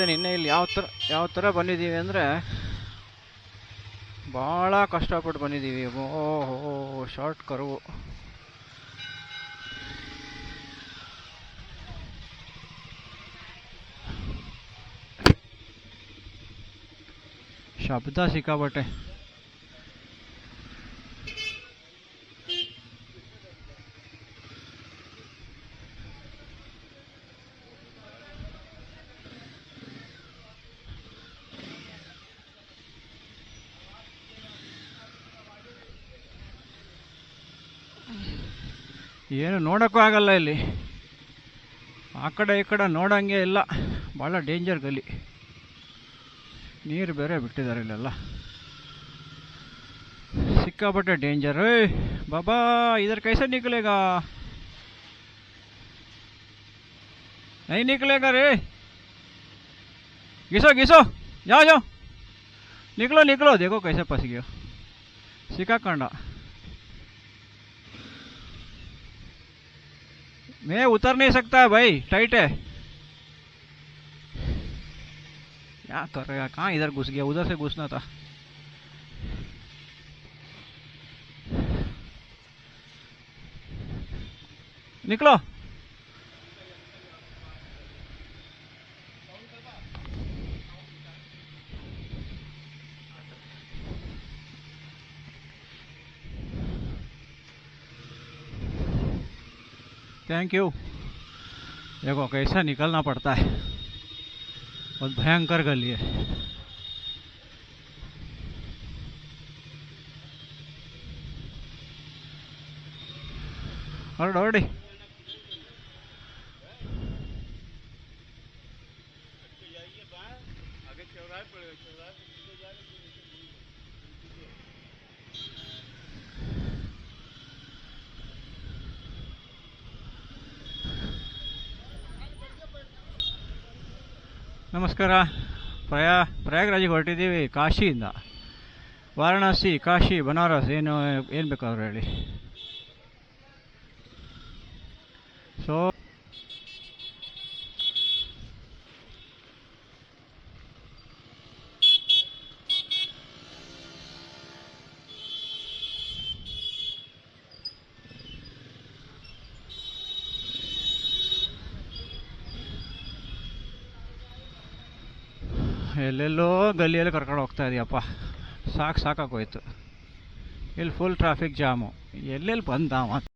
ಇದ್ದೀನಿ. ಇನ್ನೇ ಇಲ್ಲಿ ಯಾವ ಥರ ಬಂದಿದ್ದೀವಿ ಅಂದರೆ ಭಾಳ ಕಷ್ಟಪಟ್ಟು ಬಂದಿದ್ದೀವಿ. ಓಹೋ, ಶಾರ್ಟ್ ಕರ್ವು. ಶಬ್ದ ಸಿಕ್ಕಾಬಟ್ಟೆ. ಏನು ನೋಡೋಕ್ಕೂ ಆಗಲ್ಲ ಇಲ್ಲಿ. ಆ ಕಡೆ ಈ ಕಡೆ ನೋಡೋಂಗೆ ಇಲ್ಲ. ಭಾಳ ಡೇಂಜರ್ ಗಲಿ. ನೀರು ಬೇರೆ ಬಿಟ್ಟಿದ್ದಾರೆ ಇಲ್ಲೆಲ್ಲ. ಸಿಕ್ಕಾಪಟ್ಟೆ ಡೇಂಜರ್. ಬಾಬಾ इधर कैसे निकलेगा? नहीं निकलेगा रे. घिसो घिसो, जाओ जाओ, निकलो निकलो. देखो कैसे फंस गया. सिक्काकंड. मैं उतर नहीं सकता भाई, टाइट है. क्या कर रहा है? कहाँ इधर घुस गया? उधर से घुसना था. निकलो. Thank you. देखो कैसा निकलना पड़ता है. बहुत भयंकर गली है. ಹೊರಡಿ. ನಮಸ್ಕಾರ. ಪ್ರಯಾಗ್ರಾಜಿಗೆ ಹೊರಟಿದ್ದೀವಿ ಕಾಶಿಯಿಂದ. ವಾರಣಾಸಿ, ಕಾಶಿ, ಬನಾರಸ್, ಏನು ಬೇಕಾದ್ರೂ ಹೇಳಿ. ಸೊ ಎಲ್ಲೆಲ್ಲೋ ಗಲ್ಲಿಯಲ್ಲಿ ಕರ್ಕೊಂಡು ಹೋಗ್ತಾ ಇದೆಯಪ್ಪ. ಸಾಕಾಗೋಯ್ತು. ಇಲ್ಲಿ ಫುಲ್ ಟ್ರಾಫಿಕ್ ಜಾಮು. ಎಲ್ಲೆಲ್ಲಿ ಬಂದ ಮಾತು.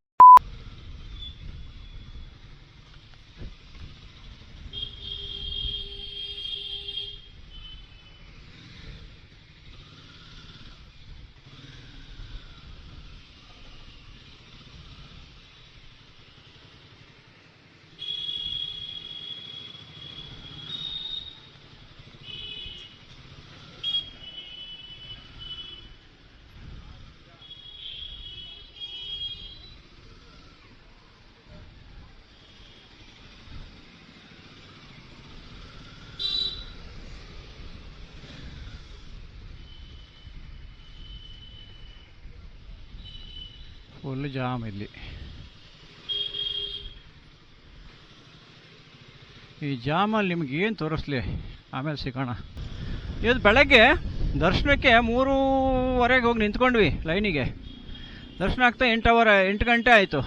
ಫುಲ್ ಜಾಮ್ ಇಲ್ಲಿ. ಈ ಜಾಮಲ್ಲಿ ನಿಮ್ಗೆ ಏನು ತೋರಿಸ್ಲಿ, ಆಮೇಲೆ ಸಿಗೋಣ. ಇವತ್ತು ಬೆಳಗ್ಗೆ ದರ್ಶನಕ್ಕೆ 3:30 ಹೋಗಿ ನಿಂತ್ಕೊಂಡ್ವಿ ಲೈನಿಗೆ. ದರ್ಶನ ಆಗ್ತಾ 8 ಗಂಟೆ ಆಯಿತು.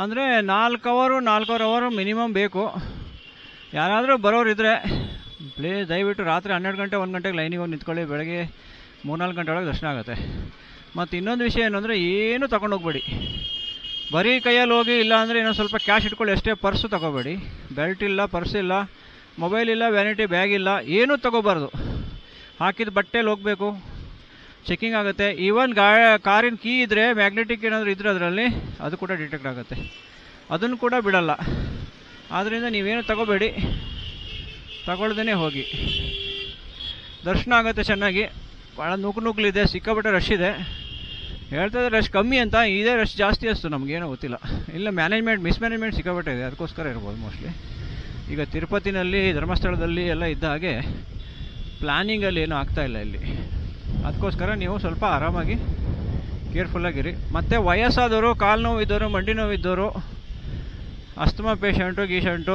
ಅಂದರೆ 4 ಅವರ್ ಮಿನಿಮಮ್ ಬೇಕು. ಯಾರಾದರೂ ಬರೋರಿದ್ದರೆ ದಯವಿಟ್ಟು ರಾತ್ರಿ 12 ಗಂಟೆ 1 ಗಂಟೆಗೆ ಲೈನಿಗೆ ಹೋಗಿ ನಿಂತ್ಕೊಳ್ಳಿ. ಬೆಳಗ್ಗೆ 3-4 ಗಂಟೆ ಒಳಗೆ ದರ್ಶನ ಆಗುತ್ತೆ. ಮತ್ತು ಇನ್ನೊಂದು ವಿಷಯ ಏನು ಅಂದರೆ, ಏನೂ ತಗೊಂಡೋಗ್ಬೇಡಿ. ಬರೀ ಕೈಯಲ್ಲಿ ಹೋಗಿ, ಇಲ್ಲ ಅಂದರೆ ಇನ್ನೊಂದು ಸ್ವಲ್ಪ ಕ್ಯಾಶ್ ಇಟ್ಕೊಳ್ಳಿ ಅಷ್ಟೇ. ಪರ್ಸು ತಗೋಬೇಡಿ. ಬೆಲ್ಟ್ ಇಲ್ಲ, ಪರ್ಸ್ ಇಲ್ಲ, ಮೊಬೈಲ್ ಇಲ್ಲ, ವ್ಯಾನಿಟಿ ಬ್ಯಾಗ್ ಇಲ್ಲ, ಏನೂ ತಗೋಬಾರ್ದು. ಹಾಕಿದ ಬಟ್ಟೆಲಿ ಹೋಗಬೇಕು. ಚೆಕಿಂಗ್ ಆಗುತ್ತೆ. ಈವನ್ ಕಾರಿನ ಕೀ ಇದ್ದರೆ, ಮ್ಯಾಗ್ನೆಟಿಕ್ ಏನಾದರೂ ಇದ್ದರೆ ಅದರಲ್ಲಿ, ಅದು ಕೂಡ ಡಿಟೆಕ್ಟ್ ಆಗುತ್ತೆ. ಅದನ್ನು ಕೂಡ ಬಿಡಲ್ಲ. ಆದ್ದರಿಂದ ನೀವೇನು ತಗೋಬೇಡಿ, ತಗೊಳ್ದೇ ಹೋಗಿ. ದರ್ಶನ ಆಗುತ್ತೆ ಚೆನ್ನಾಗಿ. ಭಾಳ ನೂಕುನುಗ್ಲಿದೆ, ಸಿಕ್ಕಾಪಟ್ಟೆ ರಶ್ ಇದೆ. ಹೇಳ್ತಾಯಿದ್ರೆ ರಶ್ ಕಮ್ಮಿ ಅಂತ, ಇದೇ ರಶ್ ಜಾಸ್ತಿ ಅನಿಸ್ತು. ನಮಗೇನೋ ಗೊತ್ತಿಲ್ಲ. ಇಲ್ಲ ಮಿಸ್ಮ್ಯಾನೇಜ್ಮೆಂಟ್ ಸಿಕ್ಕಾಪಟ್ಟೆ ಇದೆ, ಅದಕ್ಕೋಸ್ಕರ ಇರ್ಬೋದು ಮೋಸ್ಟ್ಲಿ. ಈಗ ತಿರುಪತಿನಲ್ಲಿ, ಧರ್ಮಸ್ಥಳದಲ್ಲಿ ಎಲ್ಲ ಇದ್ದ ಹಾಗೆ ಪ್ಲ್ಯಾನಿಂಗಲ್ಲಿ ಏನೂ ಆಗ್ತಾಯಿಲ್ಲ ಇಲ್ಲಿ. ಅದಕ್ಕೋಸ್ಕರ ನೀವು ಸ್ವಲ್ಪ ಆರಾಮಾಗಿ ಕೇರ್ಫುಲ್ಲಾಗಿರಿ. ಮತ್ತು ವಯಸ್ಸಾದವರು, ಕಾಲು ನೋವು ಇದ್ದವರು, ಮಂಡಿ ನೋವು ಇದ್ದವರು, ಅಸ್ತಮಾ ಪೇಷಂಟು ಗೀಷಂಟು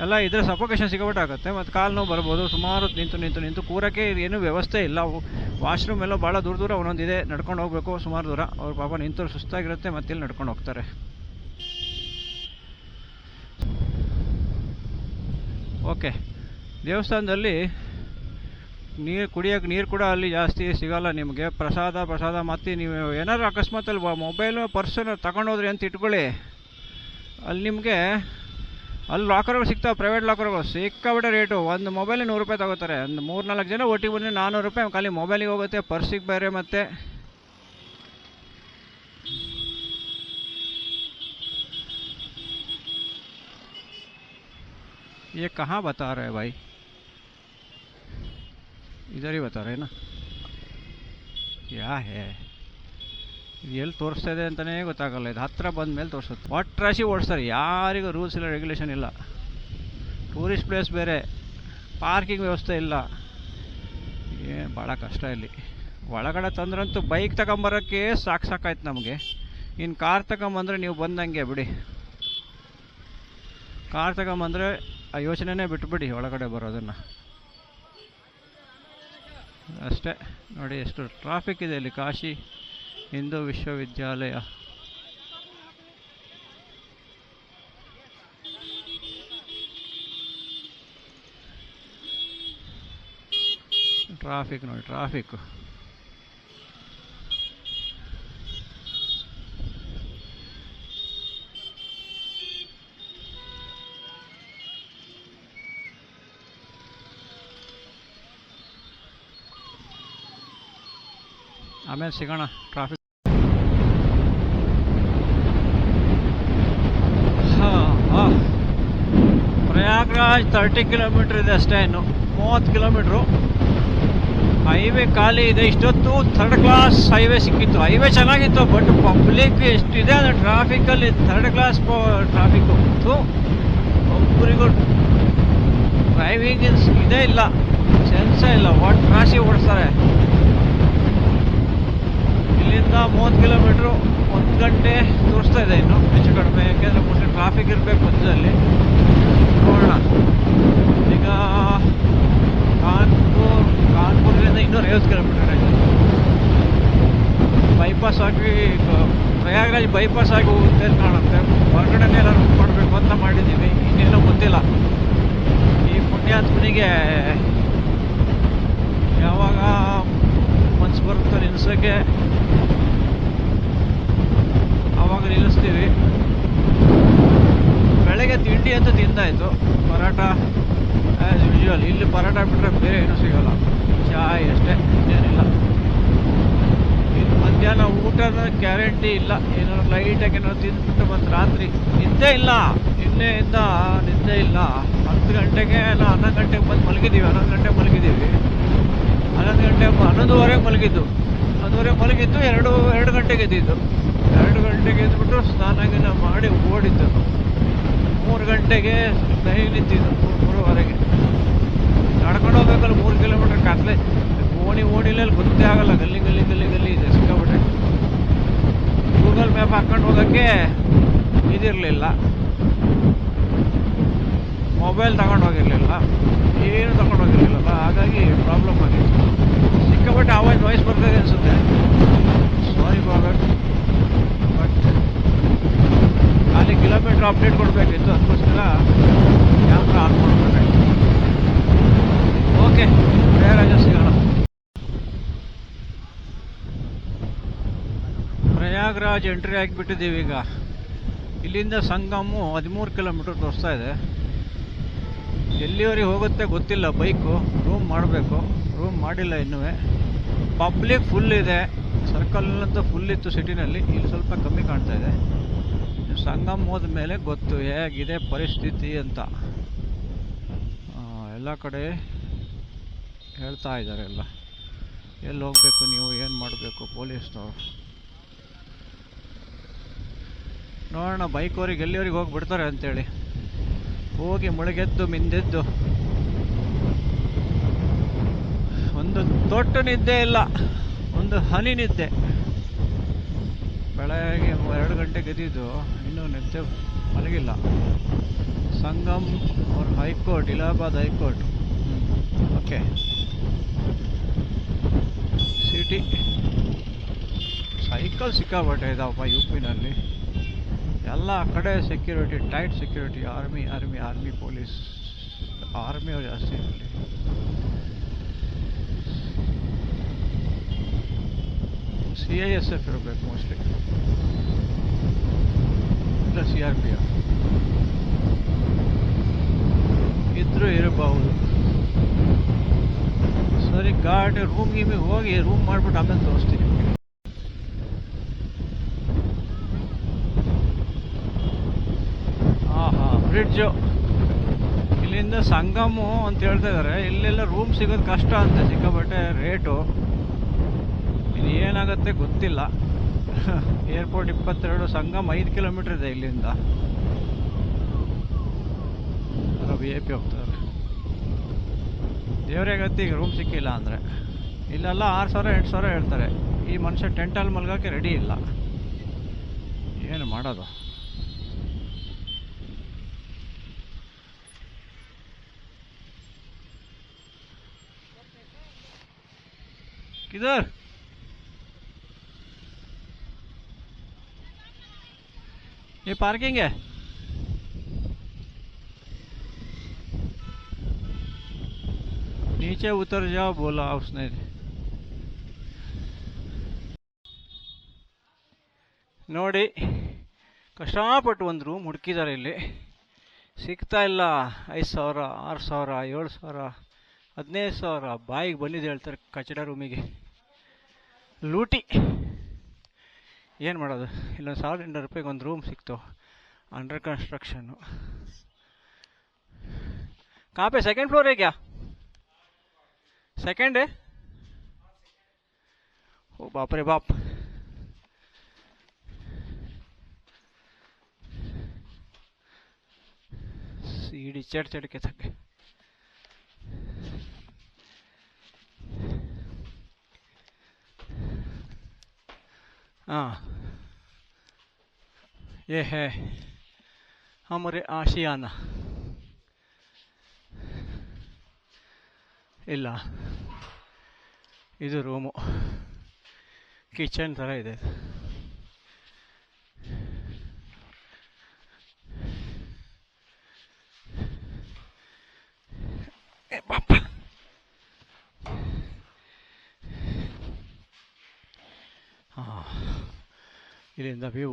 ಎಲ್ಲ ಇದ್ರೆ ಸಫೋಕೇಶನ್ ಸಿಕ್ಕಾಪಟ್ಟಾಗುತ್ತೆ. ಮತ್ತು ಕಾಲು ನೋವು ಬರ್ಬೋದು. ಸುಮಾರು ನಿಂತು ಕೂರಕ್ಕೆ ಏನೂ ವ್ಯವಸ್ಥೆ ಇಲ್ಲ. ವಾಶ್ರೂಮ್ ಎಲ್ಲ ಭಾಳ ದೂರ ಒಂದೊಂದಿದೆ, ನಡ್ಕೊಂಡು ಹೋಗಬೇಕು ಸುಮಾರು ದೂರ. ಅವ್ರು ಪಾಪ ನಿಂತು ಸುಸ್ತಾಗಿರುತ್ತೆ, ಮತ್ತೆ ಇಲ್ಲಿ ನಡ್ಕೊಂಡು ಹೋಗ್ತಾರೆ. ಓಕೆ, ದೇವಸ್ಥಾನದಲ್ಲಿ ಕುಡಿಯೋಕ್ಕೆ ನೀರು ಕೂಡ ಅಲ್ಲಿ ಜಾಸ್ತಿ ಸಿಗೋಲ್ಲ ನಿಮಗೆ. ಪ್ರಸಾದ ಮತ್ತು ನೀವು ಏನಾದ್ರು ಅಕಸ್ಮಾತಲ್ಲಿ ಮೊಬೈಲು ಪರ್ಸನ್ನು ತಗೊಂಡೋದ್ರಿ ಅಂತ ಇಟ್ಕೊಳ್ಳಿ, ಅಲ್ಲಿ ನಿಮಗೆ ಅಲ್ಲಿ ಲಾಕರ್ಗಳು ಸಿಗ್ತಾವೆ, ಪ್ರೈವೇಟ್ ಲಾಕರ್ಗಳು ಸಿಕ್ಕಾಬಿಟ್ಟೆ ರೇಟು. ಒಂದು ಮೊಬೈಲಿಗೆ 100 ರೂಪಾಯಿ ತಗೋತಾರೆ. ಒಂದು 3-4 ಜನ ಒಟ್ಟಿಗೆ ಬಂದರೆ 400 ರೂಪಾಯಿ ಖಾಲಿ ಮೊಬೈಲಿಗೆ ಹೋಗುತ್ತೆ, ಪರ್ಸಿಗೆ ಬೇರೆ. ಮತ್ತು ये कहाँ बता रहे हैं भाई, इधर ही बता रहे हैं ना, क्या है ಎಲ್ಲಿ ತೋರಿಸ್ತಾ ಇದೆ ಅಂತಲೇ ಗೊತ್ತಾಗಲ್ಲ. ಇದು ಹತ್ತಿರ ಬಂದ ಮೇಲೆ ತೋರಿಸುತ್ತೆ. ಒಟ್ರಾಶಿ ಓಡಿಸ್ತಾರೆ, ಯಾರಿಗೂ ರೂಲ್ಸ್ ಇಲ್ಲ, ರೆಗ್ಯುಲೇಷನ್ ಇಲ್ಲ. ಟೂರಿಸ್ಟ್ ಪ್ಲೇಸ್ ಬೇರೆ, ಪಾರ್ಕಿಂಗ್ ವ್ಯವಸ್ಥೆ ಇಲ್ಲ. ಏನು ಭಾಳ ಕಷ್ಟ ಇಲ್ಲಿ. ಒಳಗಡೆ ತಂದ್ರಂತೂ ಬೈಕ್ ತಗೊಂಬರೋಕ್ಕೆ ಸಾಕಾಯ್ತು ನಮಗೆ. ಇನ್ನು ಕಾರ್ ತಗೊಂಬಂದರೆ ನೀವು ಬಂದಂಗೆ ಬಿಡಿ. ಕಾರ್ ತಗೊಂಬಂದರೆ ಆ ಯೋಚನೆನೇ ಬಿಟ್ಬಿಡಿ ಒಳಗಡೆ ಬರೋದನ್ನು ಅಷ್ಟೇ. ನೋಡಿ ಎಷ್ಟು ಟ್ರಾಫಿಕ್ ಇದೆ ಇಲ್ಲಿ. ಕಾಶಿ ಹಿಂದೂ ವಿಶ್ವವಿದ್ಯಾಲಯ. ಟ್ರಾಫಿಕ್ ನೋಡಿ, ಟ್ರಾಫಿಕ್. ಆಮೇಲೆ ಸಿಗೋಣ. ಟ್ರಾಫಿಕ್ ಪ್ರಯಾಗ್ರಾಜ್ 30 ಕಿಲೋಮೀಟ್ರ್ ಇದೆ ಅಷ್ಟೇ, ಇನ್ನು 30 ಕಿಲೋಮೀಟ್ರು. ಹೈವೇ ಖಾಲಿ ಇದೆ. ಇಷ್ಟೊತ್ತು 3rd ಕ್ಲಾಸ್ ಹೈವೇ ಸಿಕ್ಕಿತ್ತು. ಹೈವೇ ಚೆನ್ನಾಗಿತ್ತು, ಬಟ್ ಪಬ್ಲಿಕ್ ಎಷ್ಟಿದೆ ಅಂದರೆ ಟ್ರಾಫಿಕಲ್ಲಿ 3rd ಕ್ಲಾಸ್ ಟ್ರಾಫಿಕ್ಕು. ಒಬ್ಬರಿಗೂ ಡ್ರೈವಿಂಗ್ ಇದೇ ಇಲ್ಲ, ಸೆನ್ಸೇ ಇಲ್ಲ. ರಾಶಿ ಓಡಿಸ್ತಾರೆ. ಇಲ್ಲಿಂದ 30 ಕಿಲೋಮೀಟ್ರು 1 ಗಂಟೆ ತೋರಿಸ್ತಾ ಇದೆ ಇನ್ನು ಹೆಚ್ಚು ಕಡಿಮೆ. ಯಾಕೆಂದರೆ ಮುಂದೆ ಟ್ರಾಫಿಕ್ ಇರಬೇಕು ಮಧ್ಯದಲ್ಲಿ. ನೋಡೋಣ. ಈಗ ಕಾನ್ಪುರದಿಂದ 250 ಕಿಲೋಮೀಟರ್ ಆಗಿದೆ. ಬೈಪಾಸ್ ಆಗಿ ಪ್ರಯಾಗ್ರಾಜ್ ಬೈಪಾಸ್ ಆಗಿ ಹೋಗುತ್ತೆ ಅಂತ ಕಾಣುತ್ತೆ. ಹೊರಗಡೆನೇ ಎಲ್ಲರೂ ಮಾಡಬೇಕು ಅಂತ ಮಾಡಿದ್ದೀವಿ, ಇನ್ನೇನೋ ಗೊತ್ತಿಲ್ಲ. ಈ ಪುಣ್ಯಾತ್ಮನಿಗೆ ಯಾವಾಗ ಮನ್ಸು ಬರುತ್ತೆ ನಿಲ್ಲಿಸೋಕ್ಕೆ ಆವಾಗ ನಿಲ್ಲಿಸ್ತೀವಿ. ಬೆಳಗ್ಗೆ ತಿಂಡಿ ಅಂತ ತಿಂದಾಯಿತು, ಪರಾಟ ಆ್ಯಸ್ ಯೂಶುವಲ್. ಇಲ್ಲಿ ಪರಾಟ ಬಿಟ್ಟರೆ ಬೇರೆ ಏನೂ ಸಿಗೋಲ್ಲ, ಚಾಯ್ ಅಷ್ಟೇ, ಇನ್ನೇನಿಲ್ಲ. ಇನ್ನು ಮಧ್ಯಾಹ್ನ ಊಟದ ಗ್ಯಾರಂಟಿ ಇಲ್ಲ. ಏನಾದ್ರು ಲೈಟಾಗಿ ಏನಾದ್ರು ತಿಂದ್ಬಿಟ್ಟು ಮತ್ತು ರಾತ್ರಿ ನಿದ್ದೆ ಇಲ್ಲ. ನಿನ್ನೆಯಿಂದ ನಿದ್ದೆ ಇಲ್ಲ. 10 ಗಂಟೆಗೆ 11 ಗಂಟೆಗೆ ಬಂದು ಮಲಗಿದ್ದೀವಿ. 11 ಗಂಟೆಗೆ ಮಲಗಿದ್ದೀವಿ. 11 ಗಂಟೆ 11:30 ಮಲಗಿದ್ದು. 11:30 ಮಲಗಿದ್ದು 2 ಗಂಟೆಗೆ ಎದ್ದಿದ್ದು. 2 ಗಂಟೆಗೆ ಎದ್ಬಿಟ್ಟು ಸ್ನಾನ ಮಾಡಿ ಓಡಿದ್ದು. 3 ಗಂಟೆಗೆ ಲೈನ್ ನಿಂತಿದ್ದು. 3:30ವರೆಗೆ ನಡ್ಕೊಂಡು ಹೋಗ್ಬೇಕಲ್ಲ. 3 ಕಿಲೋಮೀಟ್ರ್ ಕತ್ಲೆ. ಓಣಿಲೆಲ್ಲಿ ಗೊತ್ತೇ ಆಗಲ್ಲ. ಗಲ್ಲಿ ಇದೆ ಸಿಕ್ಕಾಬಿಟ್ಟೆ. ಗೂಗಲ್ ಮ್ಯಾಪ್ ಹಾಕ್ಕೊಂಡು ಹೋಗೋಕ್ಕೆ ಇದಿರಲಿಲ್ಲ, ಮೊಬೈಲ್ ತಗೊಂಡು ಹೋಗಿರಲಿಲ್ಲ, ಏನು ತಗೊಂಡು ಹೋಗಿರಲಿಲ್ಲಲ್ಲ. ಹಾಗಾಗಿ ಪ್ರಾಬ್ಲಮ್ ಆಗಿತ್ತು. ಸಿಕ್ಕಾಪಟ್ಟೆ ವಾಯ್ಸ್ ಬರ್ತದೆ ಅನಿಸುತ್ತೆ. ಸಾರಿ ಬಾಬರ್, ಬಟ್ ಖಾಲಿ ಕಿಲೋಮೀಟ್ರ್ ಅಪ್ಡೇಟ್ ಕೊಡಬೇಕಿತ್ತು, ಅದಕ್ಕೋಸ್ಕರ ಕ್ಯಾಮ್ರಾ ಆನ್ ಮಾಡ್ಕೋಬೇಕು. ಓಕೆ, ಪ್ರಯಾಗರಾಜ ಸಿಗೋಣ. ಪ್ರಯಾಗ್ರಾಜ್ ಎಂಟ್ರಿ ಆಗಿಬಿಟ್ಟಿದ್ದೀವಿ ಈಗ. ಇಲ್ಲಿಂದ ಸಂಗಮು 13 ಕಿಲೋಮೀಟ್ರ್ ತೋರಿಸ್ತಾ ಇದೆ. ಎಲ್ಲಿವರೆಗೆ ಹೋಗುತ್ತೆ ಗೊತ್ತಿಲ್ಲ. ಬೈಕು ರೂಮ್ ಮಾಡಬೇಕು, ರೂಮ್ ಮಾಡಿಲ್ಲ ಇನ್ನೂ. ಪಬ್ಲಿಕ್ ಫುಲ್ ಇದೆ. ಸರ್ಕಲ್ನಂತೂ ಫುಲ್ ಇತ್ತು ಸಿಟಿನಲ್ಲಿ. ಇಲ್ಲಿ ಸ್ವಲ್ಪ ಕಮ್ಮಿ ಕಾಣ್ತಾ ಇದೆ. ಸಂಗಮ್ ಹೋದ ಮೇಲೆ ಗೊತ್ತು ಹೇಗಿದೆ ಪರಿಸ್ಥಿತಿ ಅಂತ. ಎಲ್ಲ ಕಡೆ ಹೇಳ್ತಾ ಇದ್ದಾರೆ ಎಲ್ಲ. ಎಲ್ಲಿ ಹೋಗಬೇಕು ನೀವು, ಏನು ಮಾಡಬೇಕು ಪೊಲೀಸ್ನವ್ರು. ನೋಡೋಣ ಬೈಕವ್ರಿಗೆ ಎಲ್ಲಿವರೆಗೆ ಹೋಗಿ ಬಿಡ್ತಾರೆ ಅಂತೇಳಿ. ಹೋಗಿ ಮುಳುಗೆದ್ದು ಮಿಂದೆದ್ದು ಒಂದು ದೊಡ್ಡ ನಿದ್ದೆ ಇಲ್ಲ, ಒಂದು ಹನಿ ನಿದ್ದೆ. ಬೆಳಗ್ಗೆ 2 ಗಂಟೆಗೆ ಎದ್ದಿದ್ದು, ಇನ್ನೂ ನಿದ್ದೆ ಮಲಗಿಲ್ಲ. ಸಂಗಮ್ और high court, Allahabad high court. Okay, city cycle ಸಿಕ್ಕಾಪಟ್ಟೆ ಇದಾವಪ್ಪ ಯು ಪಿನಲ್ಲಿ. ಎಲ್ಲ ಆ ಕಡೆ security, tight security, army police, ಆರ್ಮಿಯವ್ರು ಜಾಸ್ತಿ ಇರಲಿ. CISF ಇರಬೇಕು ಮೋಸ್ಟ್ಲಿ, ಇಲ್ಲ CRPF ಇದ್ರೂ ಇರಬಹುದು. ಸರಿ, ರೂಮ್ಗೆ ಹೋಗಿ ರೂಮ್ ಮಾಡಿಬಿಟ್ಟು ಆಮೇಲೆ ತೋರಿಸ್ತೀನಿ. ಬ್ರಿಡ್ಜು ಇಲ್ಲಿಂದ ಸಂಗಮು ಅಂತ ಹೇಳ್ತಾ ಇದ್ದಾರೆ. ಇಲ್ಲೆಲ್ಲ ರೂಮ್ ಸಿಗೋದು ಕಷ್ಟ ಅಂತೆ, ಸಿಕ್ಕಾಪಟ್ಟೆ ರೇಟು. ಇದು ಏನಾಗುತ್ತೆ ಗೊತ್ತಿಲ್ಲ. ಏರ್ಪೋರ್ಟ್ 22, ಸಂಗಮ್ 5 ಕಿಲೋಮೀಟ್ರ್ ಇದೆ ಇಲ್ಲಿಂದ. VIP ಹೋಗ್ತಾರೆ. ದೇವರೇ ಗತಿ, ಈಗ ರೂಮ್ ಸಿಕ್ಕಿಲ್ಲ ಅಂದರೆ. ಇಲ್ಲೆಲ್ಲ 6,000 8,000 ಹೇಳ್ತಾರೆ. ಈ ಮನುಷ್ಯ ಟೆಂಟಲ್ಲಿ ಮಲ್ಗೋಕ್ಕೆ ರೆಡಿ ಇಲ್ಲ. ಏನು ಮಾಡೋದು? किधर ये पार्किंग है? नीचे उतर जाओ बोला उसने. ನೋಡಿ, ಕಷ್ಟಪಟ್ಟು ಒಂದು ರೂಮ್ ಹುಡುಕಿದ್ದಾರೆ. ಇಲ್ಲಿ ಸಿಗ್ತಾ ಇಲ್ಲ. 5,000 6,000 7,000 15,000 ಬಾಯಿಗೆ ಬಂದಿದ್ದು ಹೇಳ್ತಾರೆ. ಕಚಡ ರೂಮಿಗೆ ಲೂಟಿ. ಏನು ಮಾಡೋದು? ಇಲ್ಲೊಂದು 1,800 ರೂಪಾಯಿಗೆ ಒಂದು ರೂಮ್ ಸಿಕ್ತು, ಅಂಡರ್ ಕನ್ಸ್ಟ್ರಕ್ಷನ್ನು. कहाँ पे? सेकंड फ्लोर है क्या? सेकंड है? ओ बाप रे बाप. सीढ़ी चढ़ चढ़ के थक गए. हाँ, ये है हमारे आशियाना. ಇಲ್ಲ, ಇದು ರೂಮು, ಕಿಚನ್ ಥರ ಇದೆ. ಹಾಂ, ಇಲ್ಲಿಂದ ವ್ಯೂ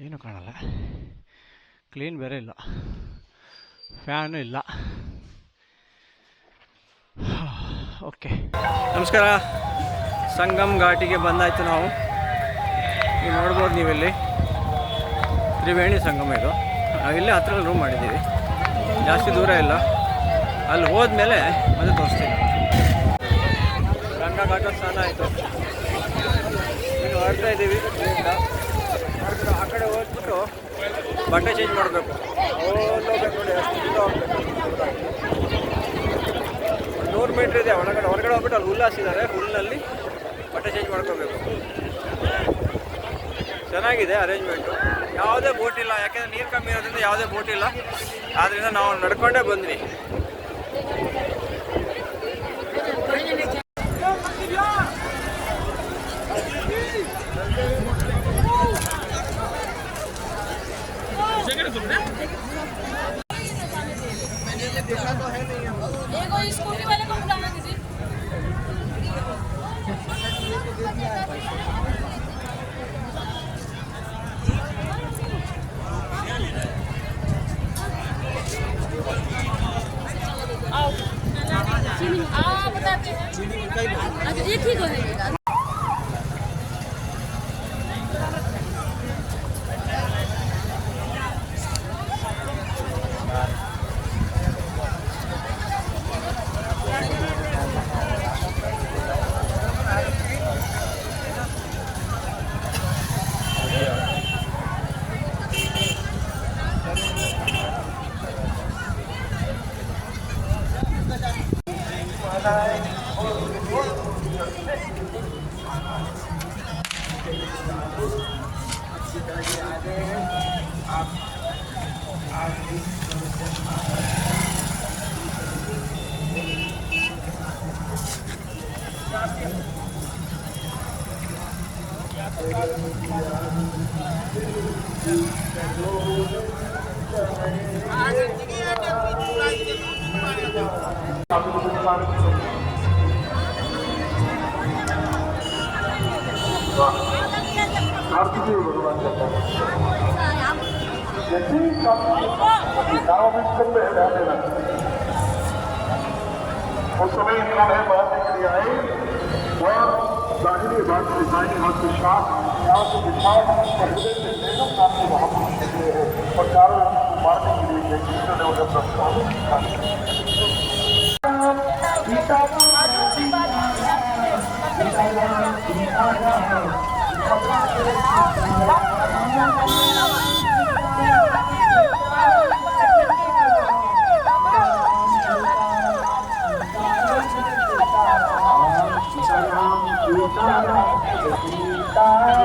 ಏನೂ ಕಾಣಲ್ಲ. ಕ್ಲೀನ್ ಬೇರೆ ಇಲ್ಲ, ಫ್ಯಾನು ಇಲ್ಲ. ಓಕೆ, ನಮಸ್ಕಾರ. ಸಂಗಮ್ ಘಾಟಿಗೆ ಬಂದಾಯಿತು ನಾವು. ನೀವು ನೋಡ್ಬೋದು, ನೀವಿಲ್ಲಿ ತ್ರಿವೇಣಿ ಸಂಗಮ ಇದು. ನಾವಿಲ್ಲೇ ಹತ್ತಿರ ರೂಮ್ ಮಾಡಿದ್ದೀವಿ, ಜಾಸ್ತಿ ದೂರ ಇಲ್ಲ. ಅಲ್ಲಿ ಹೋದ್ಮೇಲೆ ಮತ್ತೆ ತೋರಿಸ್ತೀನಿ. ಗಂಗಾ ಘಾಟ ಸ್ನಾನ ಆಯಿತು, ಇನ್ನು ಹೊರಡ್ತಾ ಇದ್ದೀವಿ. ಆ ಕಡೆ ಹೋಗ್ಬಿಟ್ಟು ಬಟ್ಟೆ ಚೇಂಜ್ ಮಾಡಬೇಕು. ಹೋಗ್ಬೇಕು ನೋಡಿ, ಅಷ್ಟು ದೂರ ಹೋಗ್ಬೇಕು. 100 ಮೀಟ್ರ್ ಇದೆ ಹೊರಗಡೆ ಹೋಗ್ಬಿಟ್ಟು ಅಲ್ಲಿ ಹುಲ್ಲು ಹಾಸಿದ್ದಾರೆ. ಹುಲ್ಲಿನಲ್ಲಿ ಬಟ್ಟೆ ಚೇಂಜ್ ಮಾಡ್ಕೋಬೇಕು. ಚೆನ್ನಾಗಿದೆ ಅರೇಂಜ್ಮೆಂಟು. ಯಾವುದೇ ಬೋಟ್ ಇಲ್ಲ, ಯಾಕೆಂದರೆ ನೀರು ಕಮ್ಮಿ ಇರೋದ್ರಿಂದ ಯಾವುದೇ ಬೋಟ್ ಇಲ್ಲ. ಆದ್ದರಿಂದ ನಾವು ನಡ್ಕೊಂಡೇ ಬಂದ್ವಿ. स्कूटी वाले को बुलाना किसी. आओ बताते हैं. अच्छा, ये ठीक हो जाएगा. उस समय इन्होंने बात के लिए आए और जाहिरी बात दिखाई हाथ के साथ यहाँ से विशाल हृदय से लेकर आपको वहाँ पहुँचने के लिए है और चारों को मारने के लिए इन्होंने उन्हें प्रस्ताव Kita